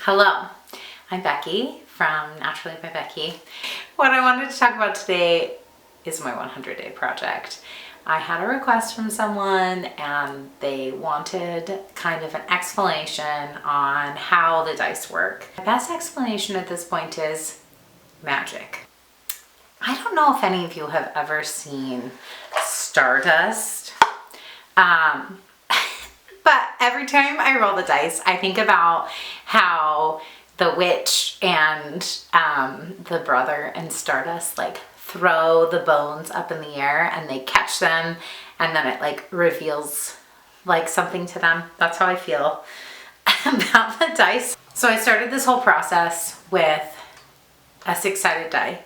Hello, I'm Becky from Naturally by Becky. What I wanted to talk about today is my 100-day project. I had a request from someone and they wanted kind of an explanation on how the dice work. The best explanation at this point is magic. I don't know if any of you have ever seen Stardust. But every time I roll the dice, I think about how the witch and the brother in Stardust like throw the bones up in the air and they catch them and then it like reveals like something to them. That's how I feel about the dice. So I started this whole process with a 6-sided die.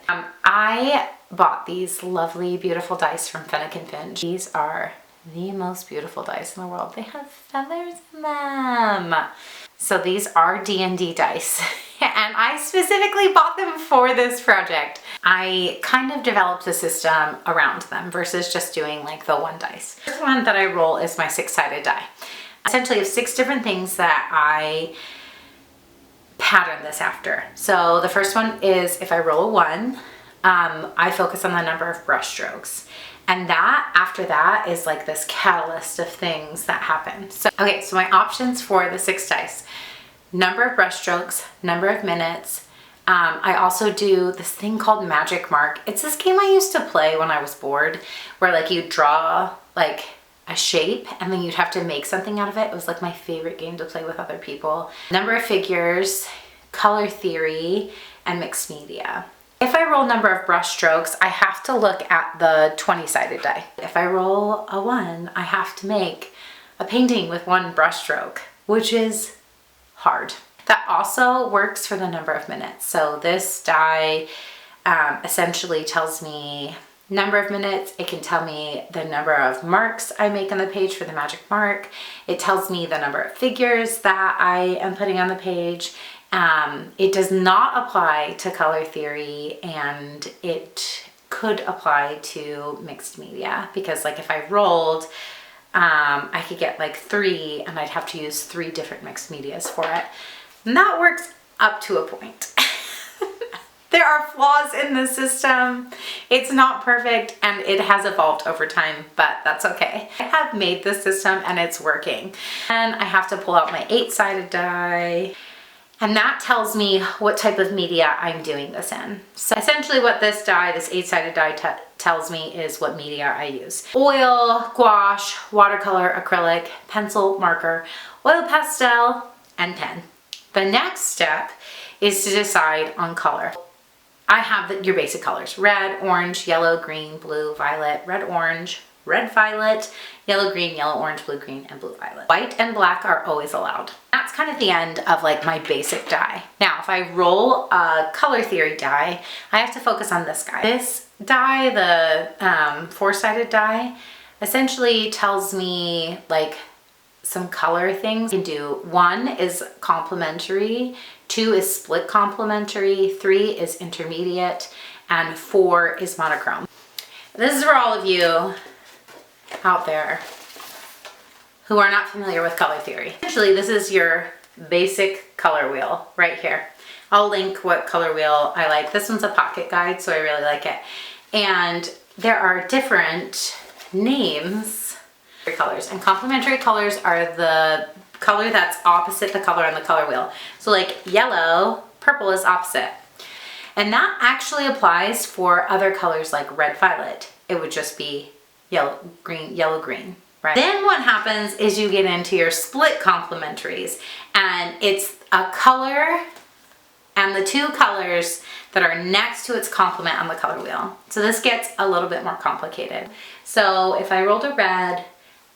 I bought these lovely, beautiful dice from Fenwick & Finch. These are the most beautiful dice in the world. They have feathers in them. So these are D&D dice and I specifically bought them for this project. I kind of developed a system around them versus just doing like the one dice. The first one that I roll is my 6-sided die. Essentially I have 6 different things that I pattern this after. So the first one is if I roll a 1, I focus on the number of brush strokes. And that, after that, is like this catalyst of things that happen. So, okay, so my options for the 6 dice. Number of brush strokes, number of minutes. I also do this thing called Magic Mark. It's this game I used to play when I was bored, where like you draw like a shape and then you'd have to make something out of it. It was like my favorite game to play with other people. Number of figures, color theory, and mixed media. If I roll number of brush strokes, I have to look at the 20-sided die. If I roll a 1, I have to make a painting with 1 brush stroke, which is hard. That also works for the number of minutes. So this die essentially tells me number of minutes. It can tell me the number of marks I make on the page for the magic mark. It tells me the number of figures that I am putting on the page. It does not apply to color theory and it could apply to mixed media because like if I rolled, I could get like 3 and I'd have to use 3 different mixed medias for it. And that works up to a point. There are flaws in the system. It's not perfect and it has evolved over time, but that's okay. I have made this system and it's working. And I have to pull out my 8-sided die. And that tells me what type of media I'm doing this in. So essentially what this die, this 8-sided die tells me is what media I use. Oil, gouache, watercolor, acrylic, pencil, marker, oil pastel, and pen. The next step is to decide on color. I have your basic colors: red, orange, yellow, green, blue, violet, red, orange, red, violet, yellow, green, yellow, orange, blue, green, and blue, violet. White and black are always allowed. That's kind of the end of like my basic die. Now, if I roll a color theory die, I have to focus on this guy. This die, the 4-sided die, essentially tells me like some color things I can do. 1 is complementary, 2 is split complementary, 3 is intermediate, and 4 is monochrome. This is for all of you out there who are not familiar with color theory. Essentially, this is your basic color wheel right here. I'll link what color wheel I like. This one's a pocket guide, so I really like it. And there are different names for colors, and complementary colors are the color that's opposite the color on the color wheel. So like yellow, purple is opposite. And that actually applies for other colors like red, violet. It would just be yellow, green, right? Then what happens is you get into your split complementaries, and it's a color and the 2 colors that are next to its complement on the color wheel. So this gets a little bit more complicated. So if I rolled a red,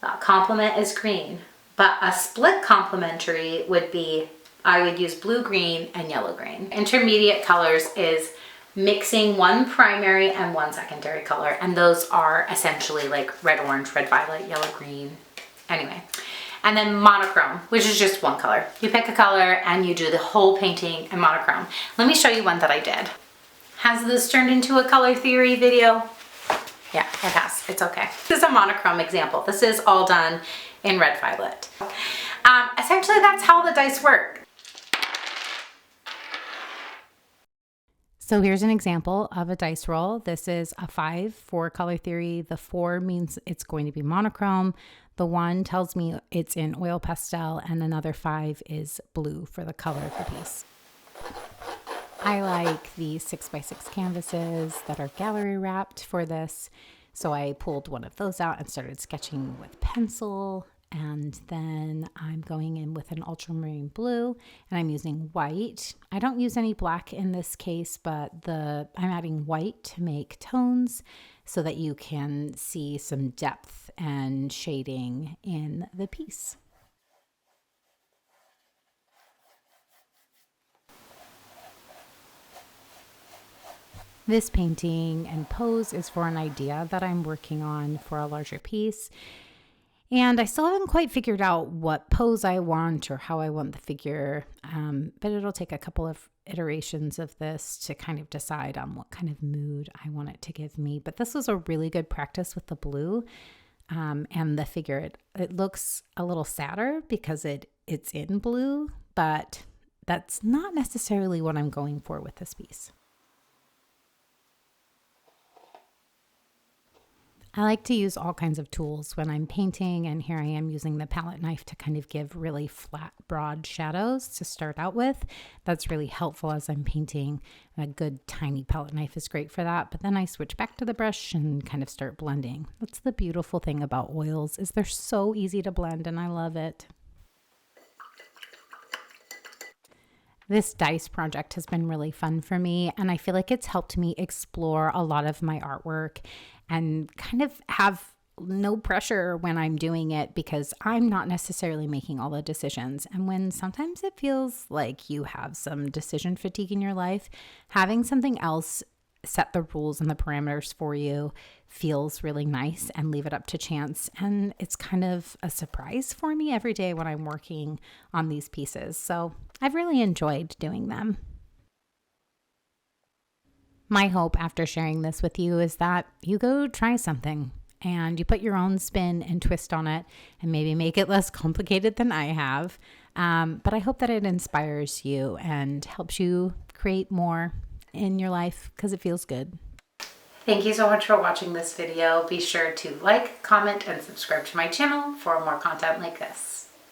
the complement is green, but a split complementary would be, I would use blue, green, and yellow, green. Intermediate colors is mixing 1 primary and 1 secondary color, and those are essentially like red, orange, red, violet, yellow, green, anyway. And then monochrome, which is just 1 color. You pick a color and you do the whole painting in monochrome. Let me show you one that I did. Has this turned into a color theory video? Yeah, it has. It's okay. This is a monochrome example. This is all done in red, violet. Essentially, that's how the dice work. So here's an example of a dice roll. This is a 5 for color theory. The 4 means it's going to be monochrome. The 1 tells me it's in oil pastel, and another 5 is blue for the color of the piece. I like the 6x6 canvases that are gallery wrapped for this. So I pulled one of those out and started sketching with pencil. And then I'm going in with an ultramarine blue, and I'm using white. I don't use any black in this case, but I'm adding white to make tones so that you can see some depth and shading in the piece. This painting and pose is for an idea that I'm working on for a larger piece. And I still haven't quite figured out what pose I want or how I want the figure, but it'll take a couple of iterations of this to kind of decide on what kind of mood I want it to give me. But this was a really good practice with the blue and the figure. It looks a little sadder because it's in blue, but that's not necessarily what I'm going for with this piece. I like to use all kinds of tools when I'm painting, and here I am using the palette knife to kind of give really flat, broad shadows to start out with. That's really helpful as I'm painting. A good tiny palette knife is great for that, but then I switch back to the brush and kind of start blending. That's the beautiful thing about oils, is they're so easy to blend, and I love it. This dice project has been really fun for me, and I feel like it's helped me explore a lot of my artwork and kind of have no pressure when I'm doing it because I'm not necessarily making all the decisions. And when sometimes it feels like you have some decision fatigue in your life, having something else set the rules and the parameters for you feels really nice and leave it up to chance. And it's kind of a surprise for me every day when I'm working on these pieces. So I've really enjoyed doing them. My hope after sharing this with you is that you go try something and you put your own spin and twist on it and maybe make it less complicated than I have. But I hope that it inspires you and helps you create more in your life because it feels good. Thank you so much for watching this video. Be sure to like, comment, and subscribe to my channel for more content like this.